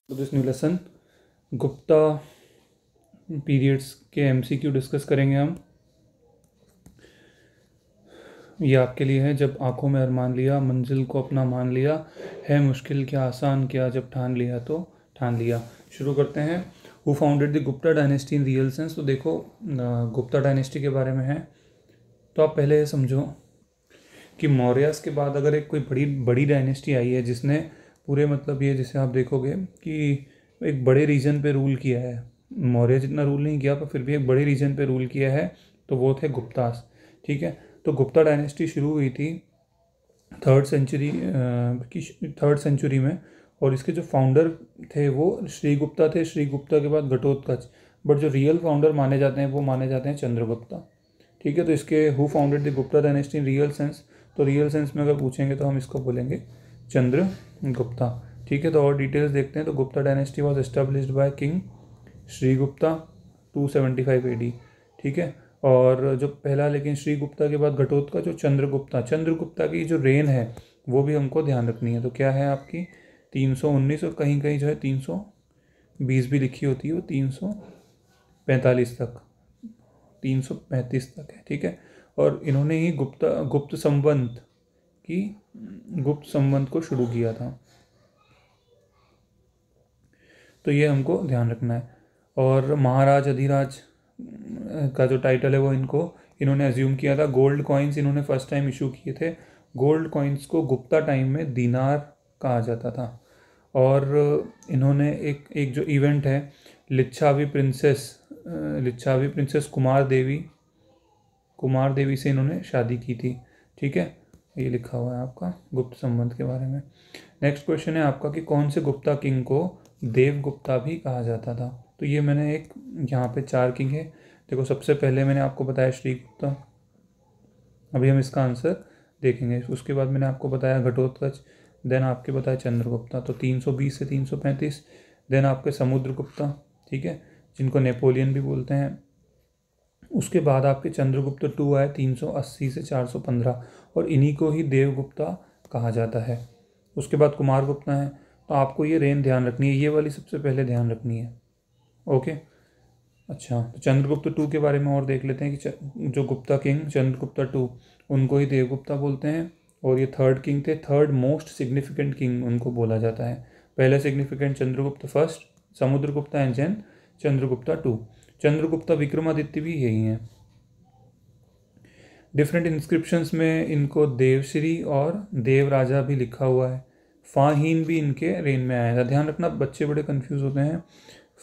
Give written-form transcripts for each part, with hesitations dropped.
तो this new lesson Gupta periods के MCQ discuss करेंगे हम। ये आपके लिए है। जब आंखों में अरमान लिया, मंजिल को अपना मान लिया, है मुश्किल क्या आसान क्या, जब ठान लिया तो ठान लिया। शुरू करते हैं। Who founded the Gupta dynasty in real sense. तो देखो, गुप्ता डायनेस्टी के बारे में है। तो आप पहले ये समझो कि मौर्यस के बाद अगर एक कोई बड़ी बड़ी डायनेस्टी आई है जिसने पूरे, मतलब ये जिसे आप देखोगे कि एक बड़े रीजन पे रूल किया है, मौर्य जितना रूल नहीं किया पर फिर भी एक बड़े रीजन पे रूल किया है, तो वो थे गुप्तास। ठीक है। तो गुप्ता डायनेस्टी शुरू हुई थी थर्ड सेंचुरी में, और इसके जो फाउंडर थे वो श्रीगुप्ता थे। श्रीगुप्ता के बाद घटोत्कच, बट जो रियल फाउंडर माने जाते हैं वो माने जाते हैं चंद्रगुप्ता। ठीक है। तो इसके who founded the Gupta dynasty in real sense, तो रियल सेंस में अगर पूछेंगे तो हम इसको बोलेंगे चंद्रगुप्ता। ठीक है। तो और डिटेल्स देखते हैं। तो Gupta dynasty was established by king Sri Gupta 275 AD। ठीक है। और जो पहला, लेकिन श्रीगुप्ता के बाद घटोत्कच, जो चंद्रगुप्ता की जो रेन है वो भी हमको ध्यान रखनी है। तो क्या है आपकी 319, और कहीं कहीं जो है 320 भी लिखी होती है, वो 345 तक, 335 तक है। ठीक है। और इन्होंने ही गुप्त संवत को शुरू किया था। तो ये हमको ध्यान रखना है। और महाराज अधिराज का जो टाइटल है वो इन्होंने अज्यूम किया था। गोल्ड कॉइन्स इन्होंने फर्स्ट टाइम इशू किए थे। गोल्ड कॉइन्स को गुप्ता टाइम में दीनार कहा जाता था। और इन्होंने एक जो इवेंट है, लिच्छावी प्रिंसेस कुमार देवी से इन्होंने शादी की थी। ठीक है। ये लिखा हुआ है आपका गुप्त संबंध के बारे में। नेक्स्ट क्वेश्चन है आपका कि कौन से गुप्ता किंग को देवगुप्ता भी कहा जाता था। तो ये मैंने एक यहाँ पे 4 किंग है। देखो, सबसे पहले मैंने आपको बताया श्रीगुप्ता, अभी हम इसका आंसर देखेंगे। उसके बाद मैंने आपको बताया घटोत्कच, देन आपके बताया चंद्रगुप्ता, तो 320 से 335। देन आपके समुद्रगुप्ता, ठीक है, जिनको नेपोलियन भी बोलते हैं। उसके बाद आपके चंद्रगुप्त 2 आए 380 से 415, और इन्हीं को ही देवगुप्ता कहा जाता है। उसके बाद कुमारगुप्ता है। तो आपको ये रेन ध्यान रखनी है, ये वाली सबसे पहले ध्यान रखनी है। ओके। अच्छा, तो चंद्रगुप्त 2 के बारे में और देख लेते हैं कि जो गुप्ता किंग चंद्रगुप्ता 2, उनको ही देवगुप्ता बोलते हैं। और ये थर्ड किंग थे, थर्ड मोस्ट सिग्निफिकेंट किंग उनको बोला जाता है। पहले significant Chandragupta first, Samudragupta and then Chandragupta 2। Chandragupta Vikramaditya भी यही हैं। डिफरेंट इंस्क्रिप्शंस में इनको देवश्री और देवराजा भी लिखा हुआ है। फाहीन भी इनके रेन में आया था। ध्यान रखना, बच्चे बड़े कंफ्यूज होते हैं।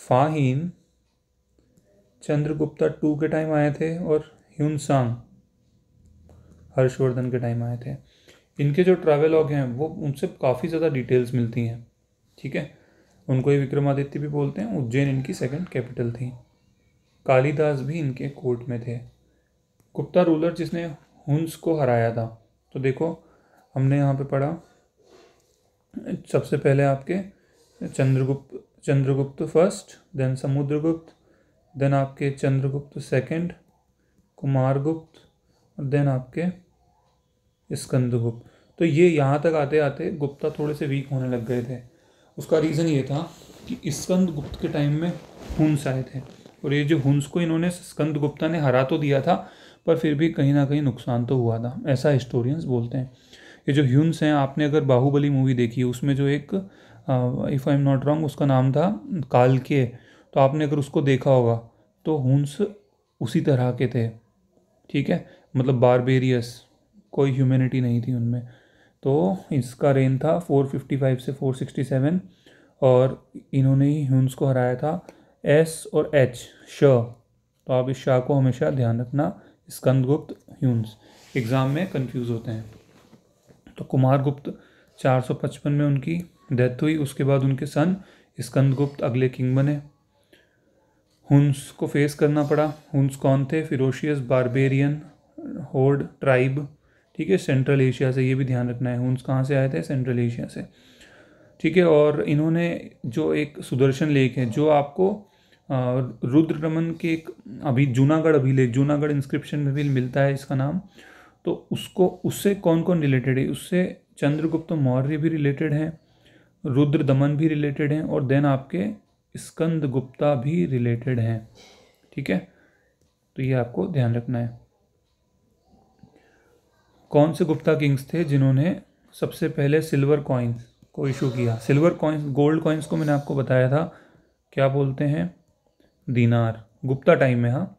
फाहीन चंद्रगुप्ता 2 के टाइम आए थे, और ह्यूनसांग हर्षवर्धन के टाइम आए थे। इनके जो ट्रैवलॉग हैं वो उनसे काफ़ी ज़्यादा डिटेल्स मिलती हैं। ठीक है। उनको ही विक्रमादित्य भी बोलते हैं। उज्जैन इनकी सेकंड कैपिटल थी। कालिदास भी इनके कोर्ट में थे। गुप्ता रूलर जिसने हुन्स को हराया था। तो देखो, हमने यहाँ पे पढ़ा सबसे पहले आपके Chandragupta first, then Samudragupta, then आपके चंद्रगुप्त सेकंड, कुमारगुप्त, और देन आपके स्कंदगुप्त। तो ये यहाँ तक आते आते गुप्ता थोड़े से वीक होने लग गए थे। उसका रीज़न ये था कि स्कंदगुप्त के टाइम में हुन्स आए थे, और ये जो हुन्स को इन्होंने स्कंदगुप्ता ने हरा तो दिया था, पर फिर भी कहीं ना कहीं नुकसान तो हुआ था, ऐसा हिस्टोरियंस बोलते हैं। ये जो ह्यून्स हैं, आपने अगर बाहुबली मूवी देखी है, उसमें जो एक if I am not wrong उसका नाम था कालके, तो आपने अगर उसको देखा होगा तो हुन्स उसी तरह के थे। ठीक है। मतलब बारबेरियस, कोई ह्यूमैनिटी नहीं थी उनमें। तो इसका रेन था 455 से 467, और इन्होंने ही ह्यून्स को हराया था। एस और एच, श, तो आप इस शाह को हमेशा ध्यान रखना। स्कंदगुप्त, ह्यून्स एग्ज़ाम में कंफ्यूज होते हैं। तो कुमारगुप्त 455 में उनकी डेथ हुई। उसके बाद उनके सन स्कंदगुप्त अगले किंग बने। हुन्स को फेस करना पड़ा। हुन्स कौन थे? Ferocious barbarian horde tribe. ठीक है, सेंट्रल एशिया से, ये भी ध्यान रखना है। हुन्स कहाँ से आए थे? सेंट्रल एशिया से। ठीक है। और इन्होंने जो एक सुदर्शन लेक है, जो आपको रुद्र रमन के एक जूनागढ़ अभिलेख, जूनागढ़ इंस्क्रिप्शन में भी मिलता है इसका नाम। तो उससे कौन कौन रिलेटेड है? उससे चंद्रगुप्त मौर्य भी रिलेटेड हैं, रुद्र दमन भी रिलेटेड हैं, और देन आपके स्कंद गुप्ता भी रिलेटेड हैं। ठीक है, तो ये आपको ध्यान रखना है। कौन से गुप्ता किंग्स थे जिन्होंने सबसे पहले सिल्वर कॉइन्स को इशू किया? सिल्वर कॉइन्स, गोल्ड कॉइन्स को मैंने आपको बताया था क्या बोलते हैं, दीनार, गुप्ता टाइम में। हाँ,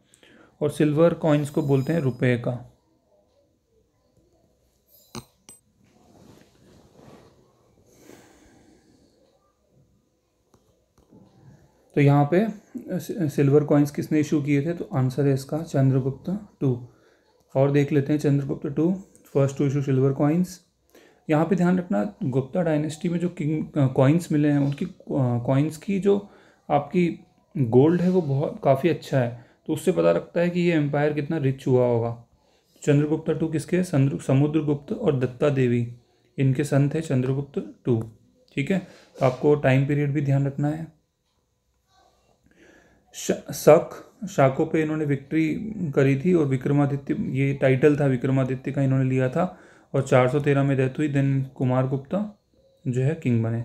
और सिल्वर कॉइन्स को बोलते हैं रुपए का। तो यहाँ पे सिल्वर कॉइन्स किसने इशू किए थे? तो आंसर है इसका चंद्रगुप्त टू। और देख लेते हैं Chandragupta two first to issue silver coins. यहाँ पे ध्यान रखना, गुप्ता डायनेस्टी में जो किंग कॉइन्स मिले हैं उनकी कॉइन्स की जो आपकी गोल्ड है वो बहुत काफ़ी अच्छा है, तो उससे पता लगता है कि ये एम्पायर कितना रिच हुआ होगा। चंद्रगुप्त टू किसके? समुद्रगुप्त और दत्ता देवी, इनके सन थे चंद्रगुप्त टू। ठीक है, तो आपको टाइम पीरियड भी ध्यान रखना है। शाकों पे इन्होंने विक्ट्री करी थी, और विक्रमादित्य, ये टाइटल था विक्रमादित्य का, इन्होंने लिया था, और 413 में डेथ हुई। देन कुमार गुप्ता जो है किंग बने।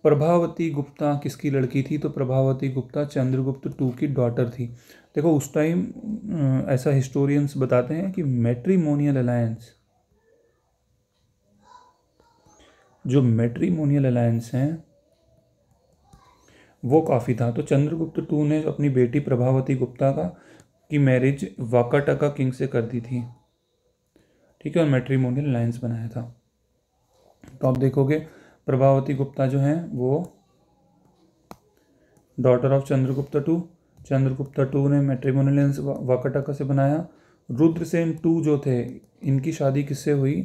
प्रभावती गुप्ता किसकी लड़की थी? तो प्रभावती गुप्ता चंद्रगुप्त टू की डॉटर थी। देखो उस टाइम ऐसा हिस्टोरियंस बताते हैं कि मैट्रिमोनियल अलायंस, जो मैट्रिमोनियल अलायंस हैं वो काफ़ी था। तो चंद्रगुप्त टू ने अपनी बेटी प्रभावती गुप्ता की मैरिज वाकाटका किंग से कर दी थी। ठीक है, और मैट्रिमोनियल अलायंस बनाया था। तो आप देखोगे प्रभावती गुप्ता जो हैं वो daughter of Chandragupta two. Chandragupta two ने मैट्रिमोनियल अलायंस वाकाटका से बनाया। रुद्रसेन टू जो थे, इनकी शादी किससे हुई?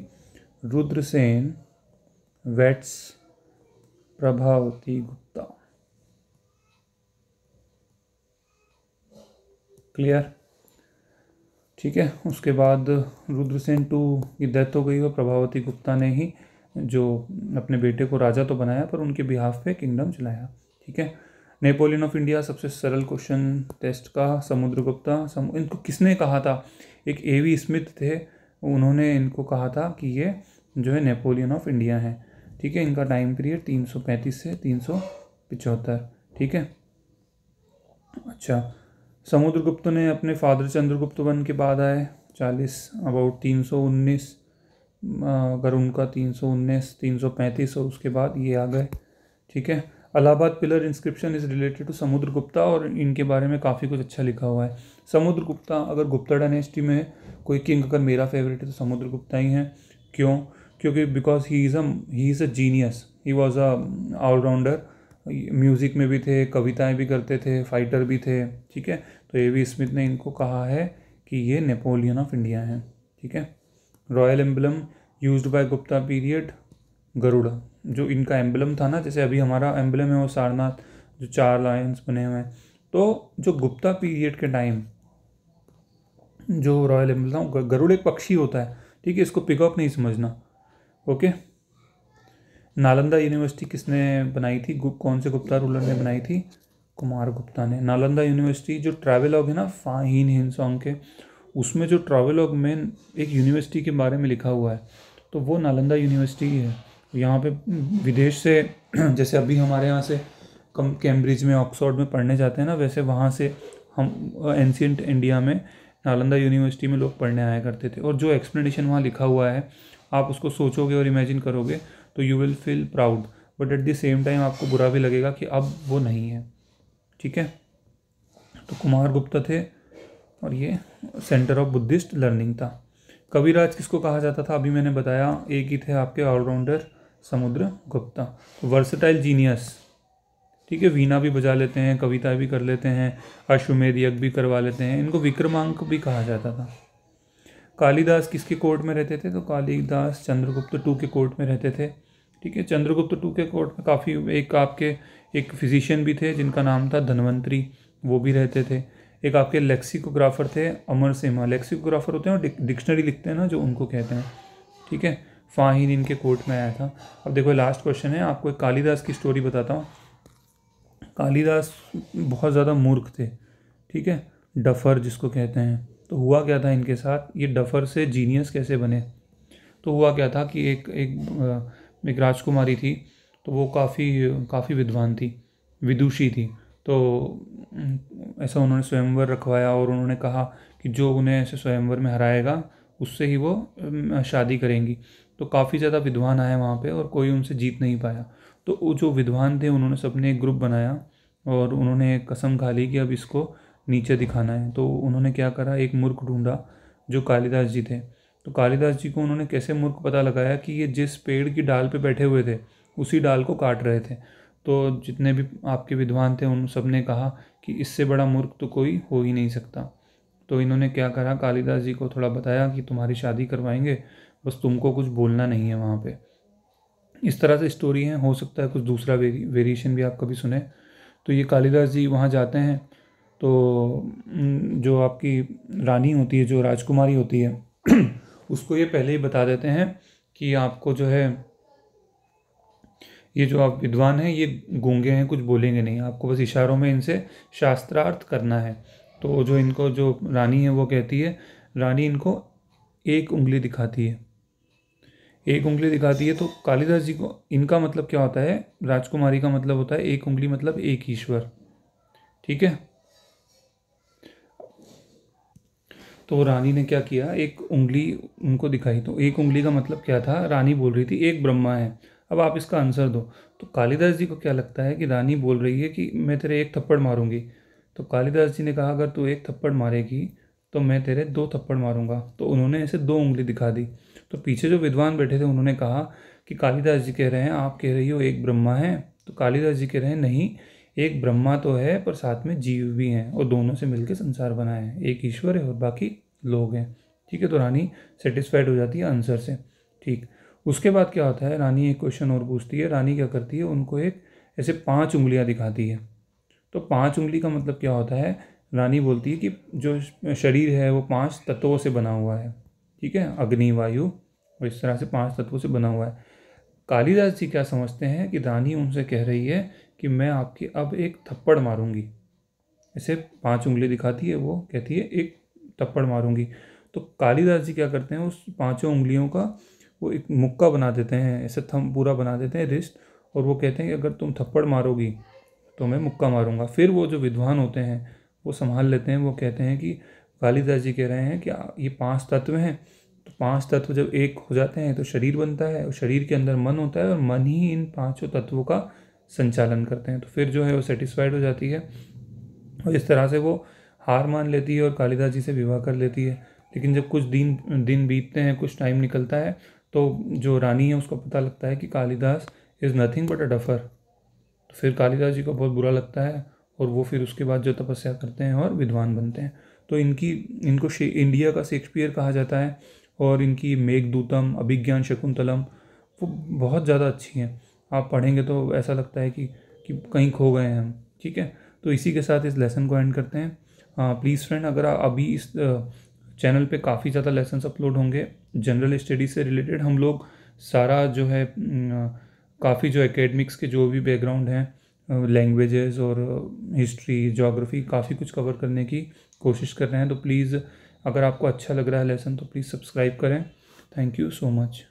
रुद्रसेन वेट्स प्रभावती गुप्ता। क्लियर? ठीक है, उसके बाद रुद्रसेन टू की डेथ हो गई, और प्रभावती गुप्ता ने ही जो अपने बेटे को राजा तो बनाया पर उनके बिहाफ पे किंगडम चलाया। ठीक है, नेपोलियन ऑफ इंडिया, सबसे सरल क्वेश्चन टेस्ट का, समुद्रगुप्ता इनको किसने कहा था? एक एवी स्मिथ थे, उन्होंने इनको कहा था कि ये जो है नेपोलियन ऑफ इंडिया है। ठीक है, इनका टाइम पीरियड 335 से 375। ठीक है, अच्छा, समुद्रगुप्त ने अपने फादर चंद्रगुप्त वन के बाद आए 40 अबाउट 319, अगर उनका 319 335, और उसके बाद ये आ गए। ठीक है, Allahabad pillar inscription is related to Samudragupta, और इनके बारे में काफ़ी कुछ अच्छा लिखा हुआ है। समुद्रगुप्ता, अगर गुप्ता डायनेस्टी में कोई किंग अगर मेरा फेवरेट है तो समुद्रगुप्ता ही है। क्यों? क्योंकि because he is a genius, he was a allrounder, music में भी थे, कविताएं भी करते थे, फाइटर भी थे। ठीक है, तो एवी स्मिथ ने इनको कहा है कि ये नेपोलियन ऑफ इंडिया है। ठीक है, royal emblem used by Gupta period, Garuda, जो इनका एम्बलम था ना, जैसे अभी हमारा एम्बलम है वो सारनाथ, जो 4 लायंस बने हुए हैं, तो जो गुप्ता पीरियड के टाइम जो रॉयल एम्बलम था, गरुड़ एक पक्षी होता है। ठीक है, इसको पिकअप नहीं समझना। ओके, नालंदा यूनिवर्सिटी किसने बनाई थी? कौन से गुप्ता रूलर ने बनाई थी? कुमार गुप्ता ने। नालंदा यूनिवर्सिटी, जो ट्रैवलॉग है ना फाहिन हिंसोंग के, उसमें जो ट्रैवलॉग में एक यूनिवर्सिटी के बारे में लिखा हुआ है, तो वो नालंदा यूनिवर्सिटी ही है। यहाँ पे विदेश से जैसे अभी हमारे यहाँ से कम कैम्ब्रिज में, ऑक्सफोर्ड में पढ़ने जाते हैं ना, वैसे वहाँ से हम एंशिएंट इंडिया में नालंदा यूनिवर्सिटी में लोग पढ़ने आया करते थे। और जो एक्सप्लेनेशन वहाँ लिखा हुआ है, आप उसको सोचोगे और इमेजिन करोगे तो you will feel proud, but at the same time आपको बुरा भी लगेगा कि अब वो नहीं है। ठीक है, तो कुमार गुप्ता थे, और ये सेंटर ऑफ बुद्धिस्ट लर्निंग था। कविराज किसको कहा जाता था? अभी मैंने बताया, एक ही थे आपके ऑलराउंडर, समुद्रगुप्ता। वर्सेटाइल जीनियस, ठीक है, वीणा भी बजा लेते हैं, कविता भी कर लेते हैं, अश्वमेध यज्ञ भी करवा लेते हैं, इनको विक्रमांक भी कहा जाता था। कालिदास किसके कोर्ट में रहते थे? तो कालिदास चंद्रगुप्त टू के कोर्ट में रहते थे। ठीक है, चंद्रगुप्त टू के कोर्ट में काफ़ी एक फिजिशियन भी थे जिनका नाम था धन्वंतरी, वो भी रहते थे। एक आपके लेक्सिकोग्राफर थे अमर सिम्हा, लेक्सिकोग्राफर होते हैं और डिक्शनरी लिखते हैं ना, जो उनको कहते हैं। ठीक है, फाहिन इनके कोर्ट में आया था। अब देखो लास्ट क्वेश्चन है, आपको एक कालिदास की स्टोरी बताता हूँ। कालिदास बहुत ज़्यादा मूर्ख थे। ठीक है, डफर जिसको कहते हैं। तो हुआ क्या था इनके साथ, ये डफर से जीनियस कैसे बने? तो हुआ क्या था कि एक राजकुमारी थी, तो तो वो काफ़ी विद्वान थी, विदुषी थी। तो ऐसा उन्होंने स्वयंवर रखवाया और उन्होंने कहा कि जो उन्हें ऐसे स्वयंवर में हराएगा उससे ही वो शादी करेंगी। तो काफ़ी ज़्यादा विद्वान आए वहाँ पे और कोई उनसे जीत नहीं पाया। तो वो जो विद्वान थे उन्होंने सबने एक ग्रुप बनाया और उन्होंने एक कसम खा ली कि अब इसको नीचे दिखाना है। तो उन्होंने क्या करा, एक मूर्ख ढूंढा जो कालिदास जी थे। तो कालिदास जी को उन्होंने कैसे मूर्ख पता लगाया कि ये जिस पेड़ की डाल पे बैठे हुए थे उसी डाल को काट रहे थे। तो जितने भी आपके विद्वान थे उन सब ने कहा कि इससे बड़ा मूर्ख तो कोई हो ही नहीं सकता। तो इन्होंने क्या करा, कालिदास जी को थोड़ा बताया कि तुम्हारी शादी करवाएंगे, बस तुमको कुछ बोलना नहीं है वहाँ पे। इस तरह से स्टोरी है, हो सकता है कुछ दूसरा वेरिएशन भी आप कभी सुने। तो ये कालिदास जी वहाँ जाते हैं तो जो आपकी रानी होती है, जो राजकुमारी होती है उसको ये पहले ही बता देते हैं कि आपको जो है, ये जो आप विद्वान हैं ये गूंगे हैं, कुछ बोलेंगे नहीं, आपको बस इशारों में इनसे शास्त्रार्थ करना है। तो जो रानी है वो कहती है, रानी इनको एक उंगली दिखाती है, एक उंगली दिखाती है। तो कालिदास जी को, इनका मतलब क्या होता है, राजकुमारी का मतलब होता है एक उंगली मतलब एक ईश्वर। ठीक है। तो रानी ने क्या किया, एक उंगली उनको दिखाई। तो एक उंगली का मतलब क्या था, रानी बोल रही थी एक ब्रह्मा है, अब आप इसका आंसर दो। तो कालिदास जी को क्या लगता है कि रानी बोल रही है कि मैं तेरे एक थप्पड़ मारूंगी। तो कालिदास जी ने कहा अगर तू एक थप्पड़ मारेगी तो मैं तेरे दो थप्पड़ मारूंगा। तो उन्होंने ऐसे दो उंगली दिखा दी। तो पीछे जो विद्वान बैठे थे उन्होंने कहा कि कालिदास जी कह रहे हैं, आप कह रही हो एक ब्रह्मा है। तो कालिदास जी कह रहे हैं नहीं, एक ब्रह्मा तो है पर साथ में जीव भी हैं और दोनों से मिलकर संसार बना है, एक ईश्वर है और बाकी लोग हैं। ठीक है। तो रानी सेटिस्फाइड हो जाती है आंसर से। ठीक। उसके बाद क्या होता है, रानी एक क्वेश्चन और पूछती है। रानी क्या करती है, उनको एक ऐसे 5 उंगलियां दिखाती है। तो 5 उंगली का मतलब क्या होता है, रानी बोलती है कि जो शरीर है वो 5 तत्वों से बना हुआ है। ठीक है, अग्नि वायु और इस तरह से 5 तत्वों से बना हुआ है। कालिदास जी क्या समझते हैं कि रानी उनसे कह रही है कि मैं आपकी अब एक थप्पड़ मारूंगी। ऐसे 5 उंगली दिखाती है, वो कहती है एक थप्पड़ मारूंगी। तो कालिदास जी क्या करते हैं, उस 5 उंगलियों का वो एक मुक्का बना देते हैं, ऐसे थंब पूरा बना देते हैं, रिस्ट। और वो कहते हैं कि अगर तुम थप्पड़ मारोगी तो मैं मुक्का मारूंगा। फिर वो जो विद्वान होते हैं वो संभाल लेते हैं, वो कहते हैं कि कालिदास जी कह रहे हैं कि ये 5 तत्व हैं। तो 5 तत्व जब एक हो जाते हैं तो शरीर बनता है और शरीर के अंदर मन होता है और मन ही इन 5 तत्वों का संचालन करते हैं। तो फिर जो है वो सेटिस्फाइड हो जाती है और इस तरह से वो हार मान लेती है और कालिदास जी से विवाह कर लेती है। लेकिन जब कुछ दिन दिन बीतते हैं, कुछ टाइम निकलता है, तो जो रानी है उसको पता लगता है कि Kalidas is nothing but a duffer. तो फिर कालिदास जी को बहुत बुरा लगता है और वो फिर उसके बाद जो तपस्या करते हैं और विद्वान बनते हैं। तो इनको इंडिया का शेक्सपियर कहा जाता है। और इनकी मेघदूतम, अभिज्ञान शकुंतलम वो बहुत ज़्यादा अच्छी हैं। आप पढ़ेंगे तो ऐसा लगता है कि कहीं खो गए हैं हम। ठीक है। तो इसी के साथ इस लेसन को एंड करते हैं। प्लीज़ फ्रेंड, अगर अभी इस चैनल पे काफ़ी ज़्यादा लेसन्स अपलोड होंगे जनरल स्टडीज़ से रिलेटेड। हम लोग सारा जो है काफ़ी जो एकेडमिक्स के जो भी बैकग्राउंड हैं, लैंग्वेजेस और हिस्ट्री, ज्योग्राफी, काफ़ी कुछ कवर करने की कोशिश कर रहे हैं। तो प्लीज़ अगर आपको अच्छा लग रहा है लेसन तो प्लीज़ सब्सक्राइब करें। Thank you so much.